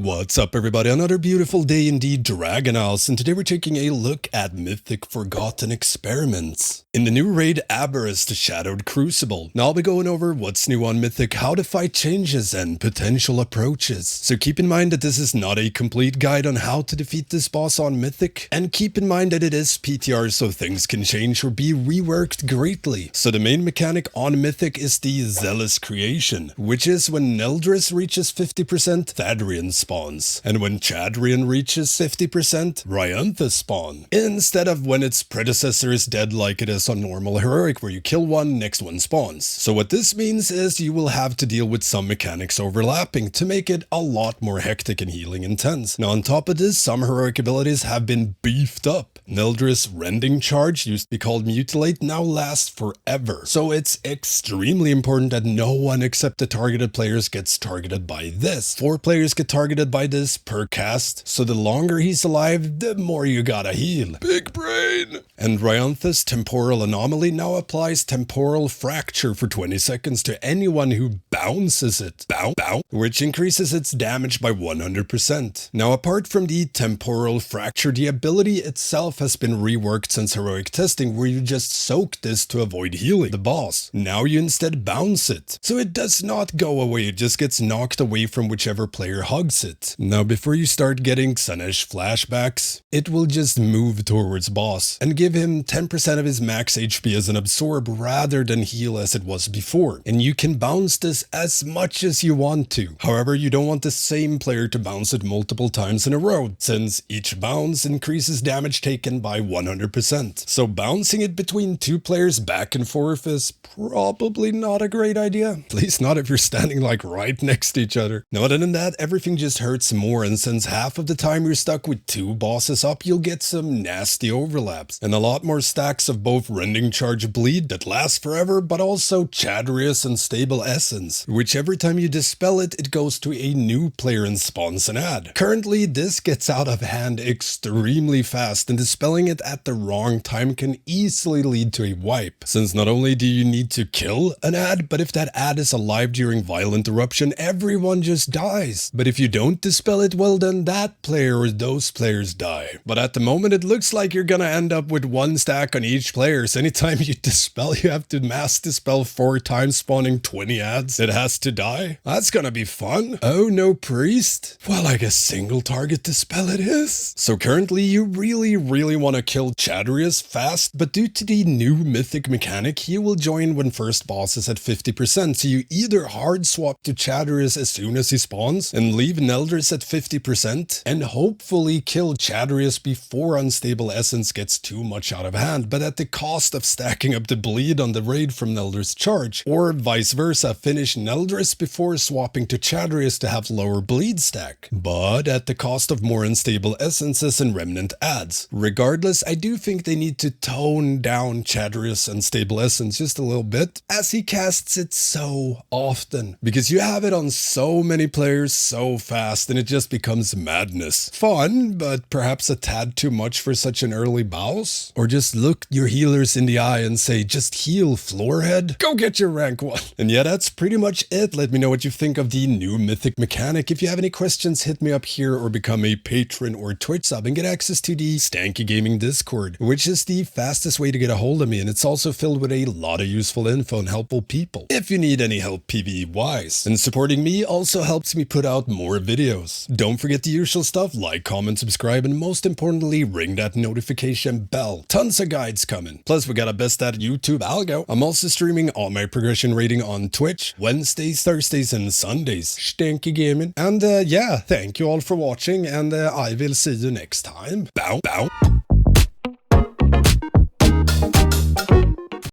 What's up everybody, another beautiful day indeed, Dragon House, and today we're taking a look at Mythic Forgotten Experiments. In the new raid Aberrus, the Shadowed Crucible. Now I'll be going over what's new on Mythic, how to fight changes, and potential approaches. So keep in mind that this is not a complete guide on how to defeat this boss on Mythic, and keep in mind that it is PTR, so things can change or be reworked greatly. So the main mechanic on Mythic is the zealous creation, which is when Neldris reaches 50%, Thadrian spawns, and when Chadrian reaches 50%, Ryanthus spawn, instead of when its predecessor is dead like it is on normal heroic where you kill one, next one spawns. So what this means is you will have to deal with some mechanics overlapping to make it a lot more hectic and healing intense. Now on top of this, some heroic abilities have been beefed up. Neldris Rending Charge, used to be called Mutilate, now lasts forever. So it's extremely important that no one except the targeted players gets targeted by this. 4 players get targeted by this per cast, so the longer he's alive, the more you gotta heal. Big brain! And Ryanthus Temporal Anomaly now applies Temporal Fracture for 20 seconds to anyone who bounces it, which increases its damage by 100%. Now apart from the Temporal Fracture, the ability itself has been reworked since heroic testing, where you just soak this to avoid healing the boss. Now you instead bounce it, so it does not go away, it just gets knocked away from whichever player hugs it. Now before you start getting Sanesh flashbacks, it will just move towards boss and give him 10% of his max HP as an absorb rather than heal as it was before. And you can bounce this as much as you want to. However, you don't want the same player to bounce it multiple times in a row, since each bounce increases damage taken by 100%. So bouncing it between 2 players back and forth is probably not a great idea. At least not if you're standing like right next to each other. Now other than that, everything just hurts more, and since half of the time you're stuck with 2 bosses up, you'll get some nasty overlaps, and a lot more stacks of both Rending Charge Bleed that last forever, but also Chadrius Unstable Essence, which every time you dispel it, it goes to a new player and spawns an ad. Currently, this gets out of hand extremely fast, and dispelling it at the wrong time can easily lead to a wipe, since not only do you need to kill an ad, but if that ad is alive during violent eruption, everyone just dies. But if you don't dispel it, well then that player or those players die. But at the moment it looks like you're gonna end up with 1 stack on each player, so anytime you dispel you have to mass dispel 4 times, spawning 20 ads. It has to die? That's gonna be fun. Oh, no priest? Well, I guess single target dispel it is. So currently you really want to kill Chadrius fast, but due to the new mythic mechanic, he will join when first boss is at 50%, so you either hard swap to Chadrius as soon as he spawns and leave Neldris at 50% and hopefully kill Chadrius before Unstable Essence gets too much out of hand, but at the cost of stacking up the bleed on the raid from Neldris charge, or vice versa, finish Neldris before swapping to Chadrius to have lower bleed stack, but at the cost of more Unstable Essences and Remnant ads. Regardless, I do think they need to tone down Chadrius Unstable Essence just a little bit, as he casts it so often, because you have it on so many players so fast and it just becomes madness. Fun, but perhaps a tad too much for such an early boss? Or just look your healers in the eye and say, just heal, floorhead? Go get your rank 1. And yeah, that's pretty much it. Let me know what you think of the new mythic mechanic. If you have any questions, hit me up here or become a patron or Twitch sub and get access to the Stankie Gaming Discord, which is the fastest way to get a hold of me, and it's also filled with a lot of useful info and helpful people if you need any help PvE wise. And supporting me also helps me put out more videos. Don't forget the usual stuff, like, comment, subscribe, and most importantly, ring that notification bell. Tons of guides coming. Plus, we got a best at YouTube algo. I'm also streaming all my progression rating on Twitch, Wednesdays, Thursdays, and Sundays. Stankie Gaming. And yeah, thank you all for watching, and I will see you next time. Bow.